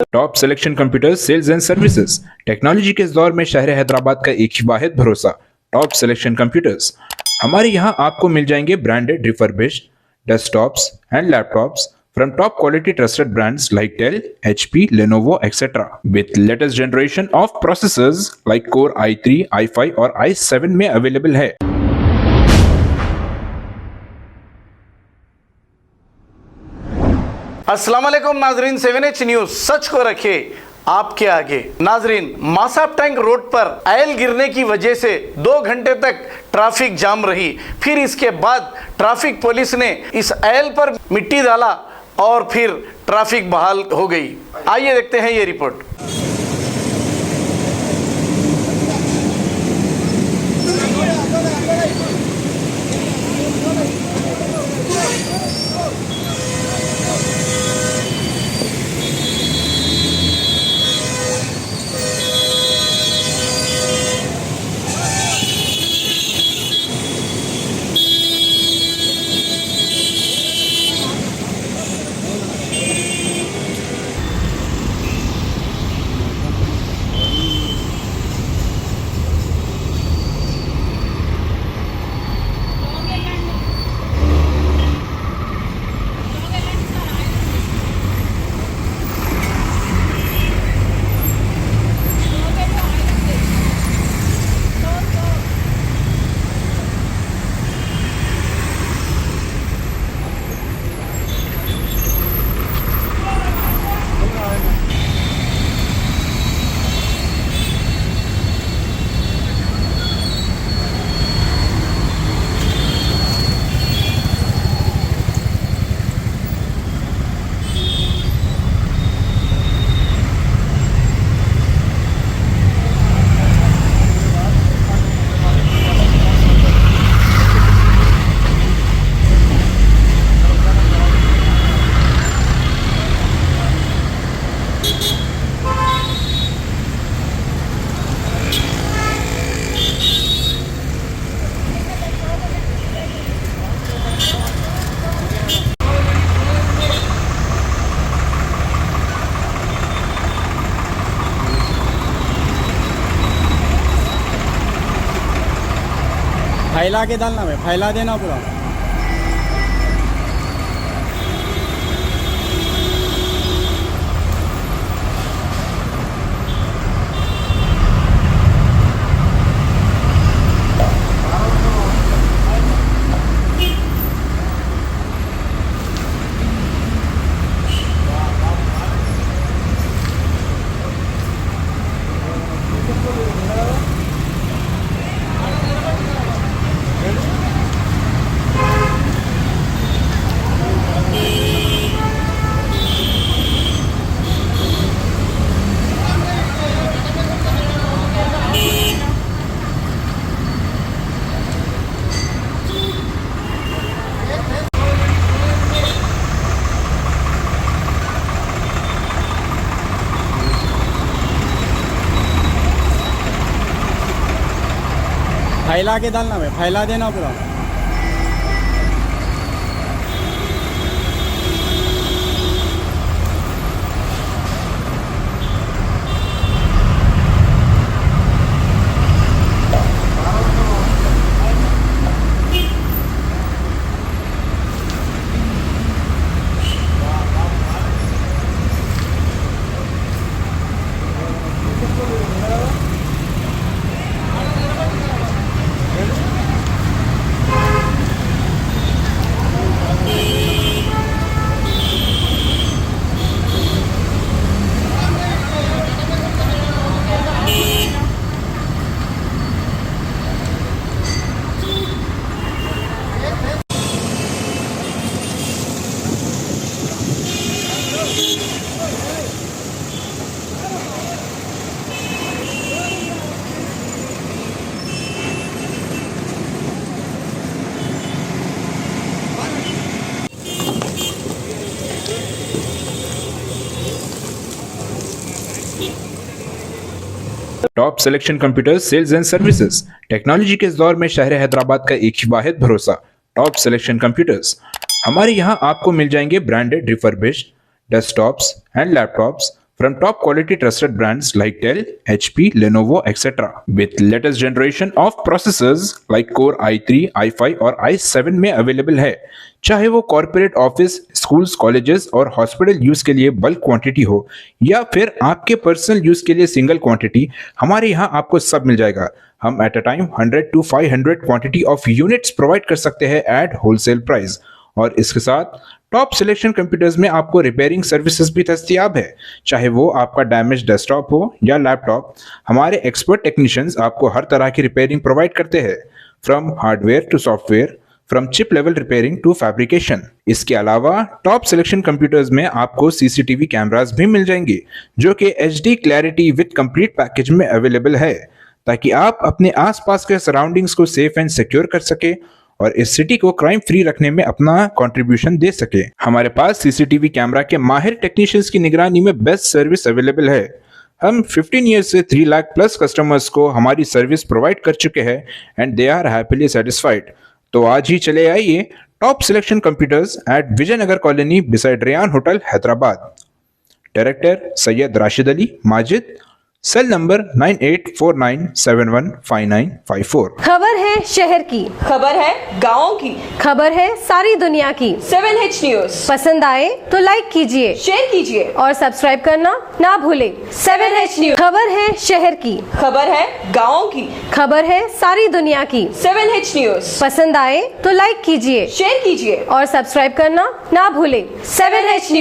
Top selection computers sales and services. Technology के इस दौर में शहर हैदराबाद का एक ही वाहिद भरोसा टॉप सिलेक्शन कंप्यूटर्स। हमारे यहाँ आपको मिल जाएंगे branded refurbished desktops and laptops from top quality trusted brands like Dell, HP, Lenovo, etc. with latest generation of processors like Core i3, i5 और i7 में अवेलेबल है। अस्सलाम वालेकुम नाजरीन, 7H न्यूज सच को रखे आपके आगे। नाजरीन, मासाब टैंक रोड पर आयल गिरने की वजह से 2 घंटे तक ट्रैफिक जाम रही। फिर इसके बाद ट्रैफिक पुलिस ने इस आयल पर मिट्टी डाला और फिर ट्रैफिक बहाल हो गई। आइए देखते हैं ये रिपोर्ट। फैला के डालना है, फैला देना पूरा। फैला के डालना है, फैला देना पूरा। Top selection computers sales and services. Technology के इस दौर में शहर हैदराबाद का एक ही वाहिद भरोसा टॉप सिलेक्शन कंप्यूटर्स। हमारे यहाँ आपको मिल जाएंगे branded refurbished desktops and laptops from top quality trusted brands like Dell, HP, Lenovo, etc. With latest generation of processors like Core i3, i5 और i7 में अवेलेबल है। चाहे वो कॉर्पोरेट ऑफिस, स्कूल्स, कॉलेजेस और हॉस्पिटल यूज के लिए bulk quantity हो या फिर आपके पर्सनल यूज के लिए सिंगल क्वांटिटी, हमारे यहाँ आपको सब मिल जाएगा। हम at a time 100 to 500 quantity of units provide कर सकते हैं एट होलसेल प्राइस। और इसके साथ टॉप सिलेक्शन कंप्यूटर्स में आपको रिपेयरिंग सर्विसेज भी दस्तियाब है। चाहे वो आपका डैमेज डेस्कटॉप हो या लैपटॉप, हमारे एक्सपर्ट टेक्नीशियंस आपको हर तरह की रिपेयरिंग प्रोवाइड करते हैं, from hardware to software, from chip level repairing to fabrication. इसके अलावा टॉप सिलेक्शन कंप्यूटर्स में आपको सीसीटीवी कैमरास भी मिल जाएंगे जो कि HD clarity with complete package में अवेलेबल है, ताकि आप अपने आसपास के सराउंडिंग्स को सेफ एंड सिक्योर कर सके और इस सिटी को क्राइम फ्री रखने में अपना कंट्रीब्यूशन दे सके। हमारे पास सीसीटीवी कैमरा के माहिर टेक्नीशियंस की निगरानी में बेस्ट सर्विस अवेलेबल है। हम 15 ईयर्स से 3 लाख प्लस कस्टमर्स को हमारी सर्विस प्रोवाइड कर चुके हैं and they are happily satisfied. तो आज ही चले आइए top selection computers at Vijayanagar colony beside Rayan hotel, Hyderabad. Director Syed Rashid Ali Majid, cell number 9849715954। खबर है शहर की, खबर है गाँव की, खबर है सारी दुनिया की। 7H न्यूज पसंद आए तो लाइक कीजिए, शेयर कीजिए और सब्सक्राइब करना ना भूले। 7H न्यूज, खबर है शहर की, खबर है गाँव की, खबर है सारी दुनिया की। 7H न्यूज, पसंद आए तो लाइक कीजिए, शेयर कीजिए और सब्सक्राइब करना ना भूले। 7H news.